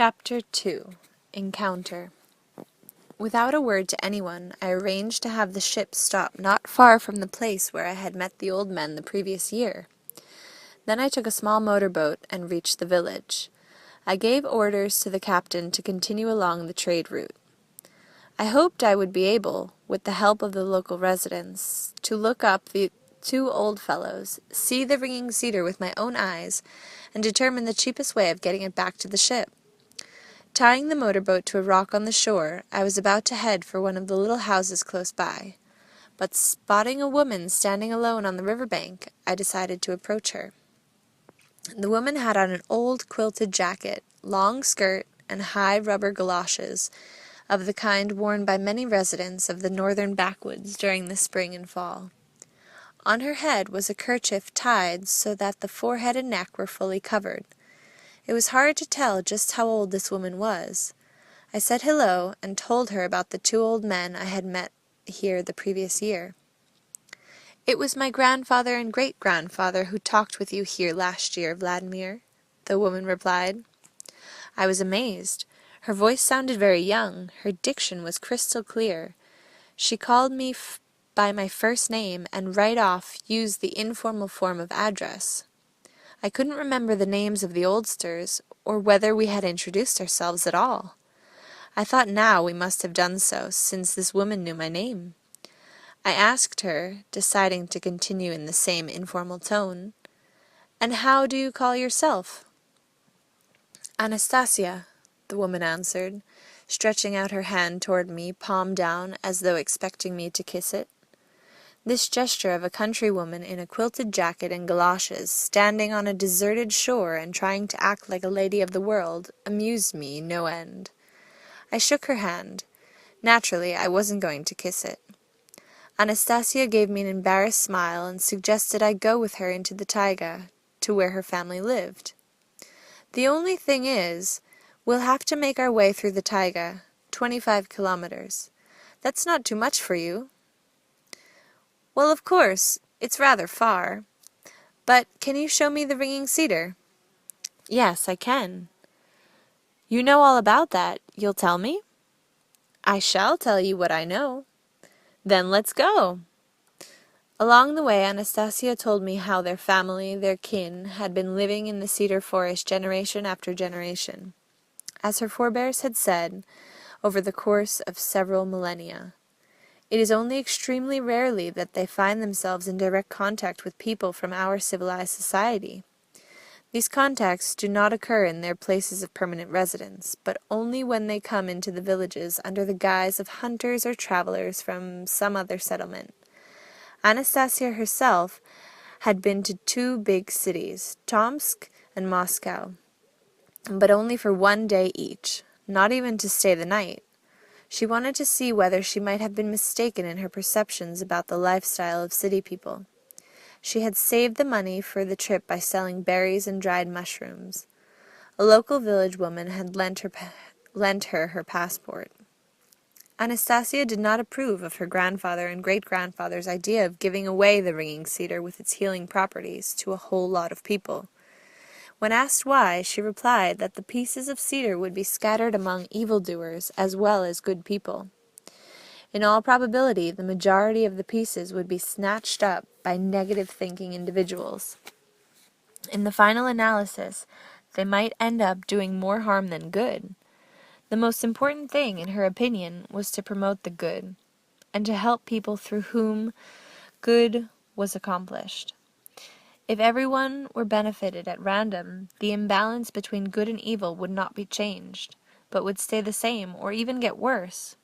Chapter 2 Encounter. Without a word to anyone, I arranged to have the ship stop not far from the place where I had met the old men the previous year. Then I took a small motorboat and reached the village. I gave orders to the captain to continue along the trade route. I hoped I would be able, with the help of the local residents, to look up the two old fellows, see the ringing cedar with my own eyes, and determine the cheapest way of getting it back to the ship. Tying the motorboat to a rock on the shore, I was about to head for one of the little houses close by. But spotting a woman standing alone on the riverbank, I decided to approach her. The woman had on an old quilted jacket, long skirt, and high rubber galoshes, of the kind worn by many residents of the northern backwoods during the spring and fall. On her head was a kerchief tied so that the forehead and neck were fully covered. It was hard to tell just how old this woman was. I said hello and told her about the two old men I had met here the previous year. "It was my grandfather and great-grandfather who talked with you here last year, Vladmir," the woman replied. I was amazed. Her voice sounded very young. Her diction was crystal clear. She called me by my first name and right off used the informal form of address. I couldn't remember the names of the oldsters, or whether we had introduced ourselves at all. I thought now we must have done so, since this woman knew my name. I asked her, deciding to continue in the same informal tone, "And how do you call yourself?" "Anastasia," the woman answered, stretching out her hand toward me, palm down, as though expecting me to kiss it. This gesture of a countrywoman in a quilted jacket and galoshes, standing on a deserted shore and trying to act like a lady of the world, amused me no end. I shook her hand. Naturally, I wasn't going to kiss it. Anastasia gave me an embarrassed smile and suggested I go with her into the Taiga, to where her family lived. "The only thing is, we'll have to make our way through the Taiga, 25 kilometers. That's not too much for you." "Well, of course, it's rather far. But can you show me the ringing cedar?" "Yes, I can." "You know all about that. You'll tell me?" "I shall tell you what I know." "Then let's go." Along the way, Anastasia told me how their family, their kin, had been living in the cedar forest generation after generation, as her forebears had said, over the course of several millennia. It is only extremely rarely that they find themselves in direct contact with people from our civilized society. These contacts do not occur in their places of permanent residence, but only when they come into the villages under the guise of hunters or travelers from some other settlement. Anastasia herself had been to two big cities, Tomsk and Moscow, but only for one day each, not even to stay the night. She wanted to see whether she might have been mistaken in her perceptions about the lifestyle of city people. She had saved the money for the trip by selling berries and dried mushrooms. A local village woman had lent her her passport. Anastasia did not approve of her grandfather and great-grandfather's idea of giving away the ringing cedar with its healing properties to a whole lot of people. When asked why, she replied that the pieces of cedar would be scattered among evildoers as well as good people. In all probability, the majority of the pieces would be snatched up by negative-thinking individuals. In the final analysis, they might end up doing more harm than good. The most important thing, in her opinion, was to promote the good, and to help people through whom good was accomplished. If everyone were benefited at random, the imbalance between good and evil would not be changed, but would stay the same or even get worse.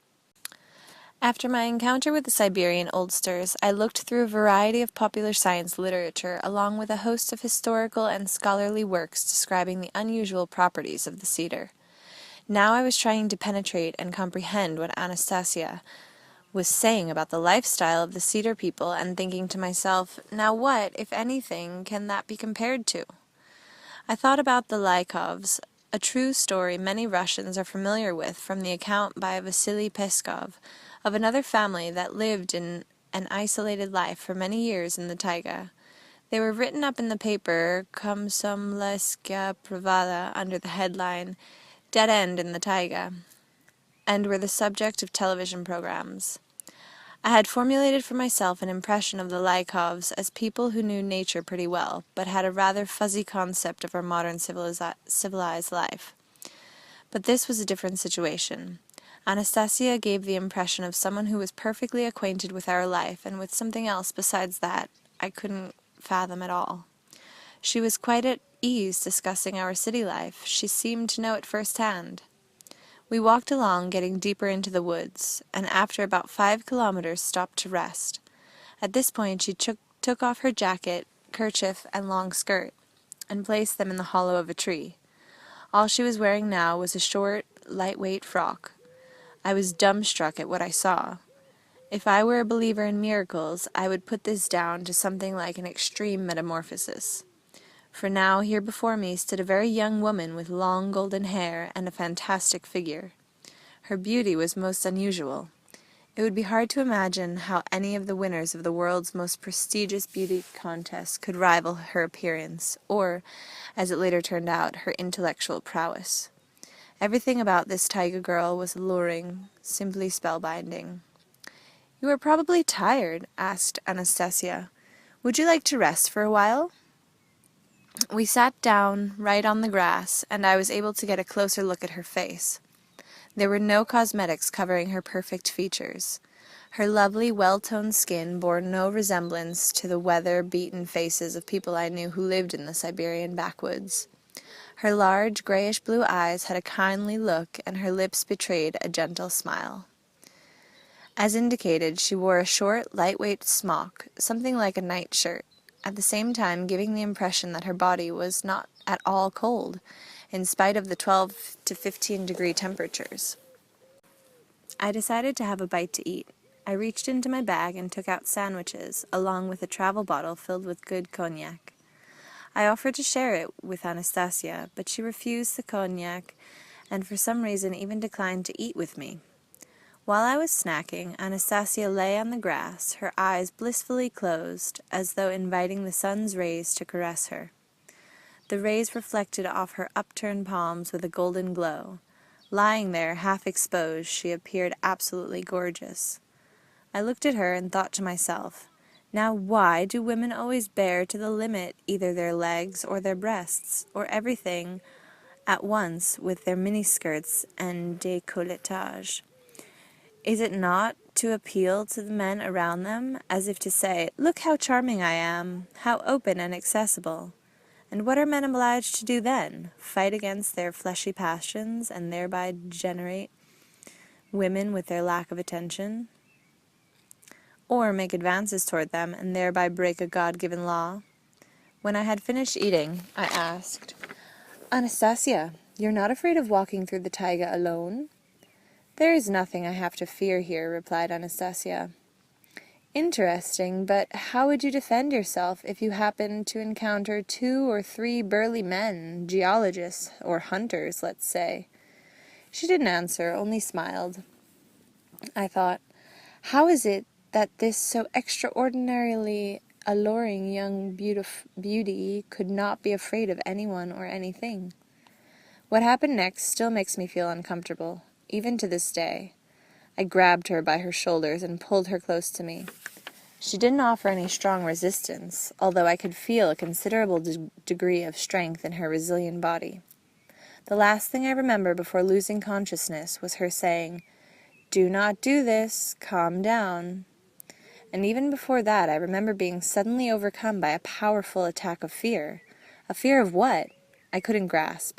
After my encounter with the Siberian oldsters, I looked through a variety of popular science literature along with a host of historical and scholarly works describing the unusual properties of the cedar. Now I was trying to penetrate and comprehend what Anastasia was saying about the lifestyle of the cedar people, and thinking to myself, now what, if anything, can that be compared to? I thought about the Lykovs, a true story many Russians are familiar with from the account by Vasily Peskov of another family that lived in an isolated life for many years in the taiga. They were written up in the paper Komsomolskaya Pravda under the headline dead end in the Taiga, and were the subject of television programs. I had formulated for myself an impression of the Lykovs as people who knew nature pretty well, but had a rather fuzzy concept of our modern civilized life. But this was a different situation. Anastasia gave the impression of someone who was perfectly acquainted with our life, and with something else besides that I couldn't fathom at all. She was quite at ease discussing our city life. She seemed to know it firsthand. We walked along, getting deeper into the woods, and after about 5 kilometers stopped to rest. At this point she took off her jacket, kerchief, and long skirt, and placed them in the hollow of a tree. All she was wearing now was a short, lightweight frock. I was dumbstruck at what I saw. If I were a believer in miracles, I would put this down to something like an extreme metamorphosis. For now, here before me stood a very young woman with long golden hair and a fantastic figure. Her beauty was most unusual. It would be hard to imagine how any of the winners of the world's most prestigious beauty contest could rival her appearance, or, as it later turned out, her intellectual prowess. Everything about this Taiga girl was alluring, simply spellbinding. "You are probably tired," asked Anastasia. "Would you like to rest for a while?" We sat down right on the grass, and I was able to get a closer look at her face. There were no cosmetics covering her perfect features. Her lovely, well-toned skin bore no resemblance to the weather-beaten faces of people I knew who lived in the Siberian backwoods. Her large, grayish-blue eyes had a kindly look, and her lips betrayed a gentle smile. As indicated, she wore a short, lightweight smock, something like a nightshirt, at the same time giving the impression that her body was not at all cold, in spite of the 12 to 15-degree temperatures. I decided to have a bite to eat. I reached into my bag and took out sandwiches, along with a travel bottle filled with good cognac. I offered to share it with Anastasia, but she refused the cognac and for some reason even declined to eat with me. While I was snacking, Anastasia lay on the grass, her eyes blissfully closed, as though inviting the sun's rays to caress her. The rays reflected off her upturned palms with a golden glow. Lying there, half exposed, she appeared absolutely gorgeous. I looked at her and thought to myself, now why do women always bare to the limit either their legs or their breasts, or everything at once with their miniskirts and décolletage? Is it not to appeal to the men around them, as if to say, look how charming I am, how open and accessible? And what are men obliged to do then? Fight against their fleshy passions, and thereby degenerate women with their lack of attention? Or make advances toward them, and thereby break a God-given law? When I had finished eating, I asked, Anastasia, you're not afraid of walking through the taiga alone? There is nothing I have to fear here, replied Anastasia. Interesting, but how would you defend yourself if you happened to encounter 2 or 3 burly men, geologists, or hunters, let's say? She didn't answer, only smiled. I thought, how is it that this so extraordinarily alluring young beauty could not be afraid of anyone or anything? What happened next still makes me feel uncomfortable, even to this day. I grabbed her by her shoulders and pulled her close to me. She didn't offer any strong resistance, although I could feel a considerable degree of strength in her resilient body. The last thing I remember before losing consciousness was her saying, "Do not do this, calm down." And even before that, I remember being suddenly overcome by a powerful attack of fear. A fear of what? I couldn't grasp,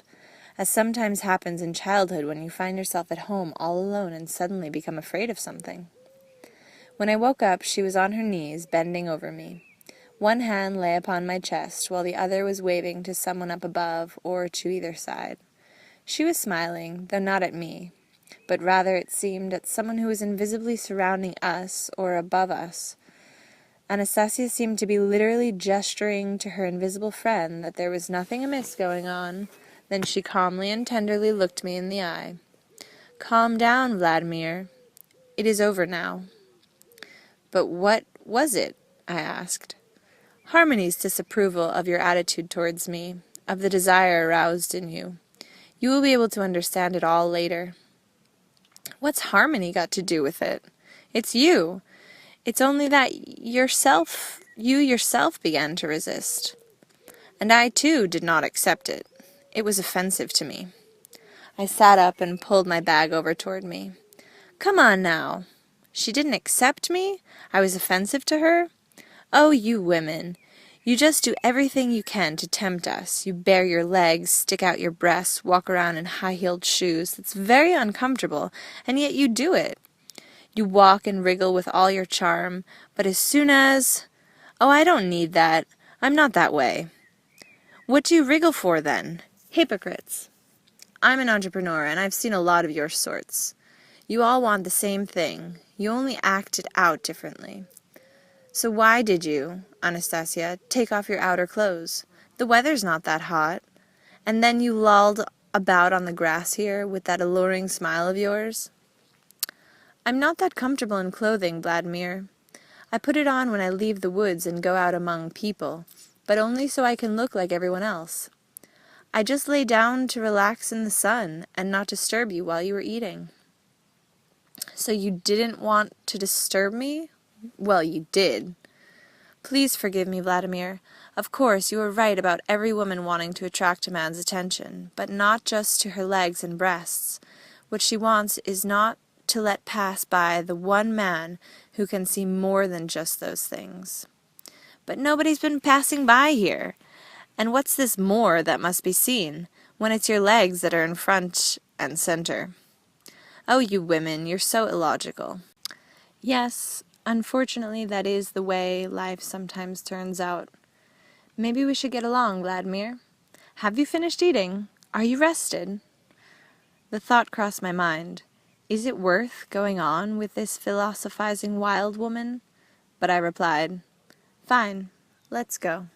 as sometimes happens in childhood when you find yourself at home all alone and suddenly become afraid of something. When I woke up, she was on her knees, bending over me. One hand lay upon my chest, while the other was waving to someone up above or to either side. She was smiling, though not at me, but rather, it seemed, at someone who was invisibly surrounding us or above us. Anastasia seemed to be literally gesturing to her invisible friend that there was nothing amiss going on. Then she calmly and tenderly looked me in the eye. "Calm down, Vladmir. It is over now." "But what was it?" I asked. "Harmony's disapproval of your attitude towards me, of the desire aroused in you. You will be able to understand it all later. What's harmony got to do with it? It's you. It's only that you yourself began to resist. And I, too, did not accept it. It was offensive to me. I sat up and pulled my bag over toward me. Come on now. She didn't accept me? I was offensive to her? Oh, you women. You just do everything you can to tempt us. You bare your legs, stick out your breasts, walk around in high-heeled shoes. It's very uncomfortable, and yet you do it. You walk and wriggle with all your charm, but as soon as... Oh, I don't need that. I'm not that way. What do you wriggle for, then? Hypocrites. I'm an entrepreneur, and I've seen a lot of your sorts. You all want the same thing. You only act it out differently. So why did you, Anastasia, take off your outer clothes? The weather's not that hot. And then you lolled about on the grass here with that alluring smile of yours? I'm not that comfortable in clothing, Vladmir. I put it on when I leave the woods and go out among people, but only so I can look like everyone else. I just lay down to relax in the sun and not disturb you while you were eating. So you didn't want to disturb me? Well, you did. Please forgive me, Vladimir. Of course, you are right about every woman wanting to attract a man's attention, but not just to her legs and breasts. What she wants is not to let pass by the one man who can see more than just those things. But nobody's been passing by here. And what's this more that must be seen, when it's your legs that are in front and center? Oh, you women, you're so illogical. Yes, unfortunately that is the way life sometimes turns out. Maybe we should get along, Vladimir. Have you finished eating? Are you rested? The thought crossed my mind. Is it worth going on with this philosophizing wild woman? But I replied, Fine, let's go.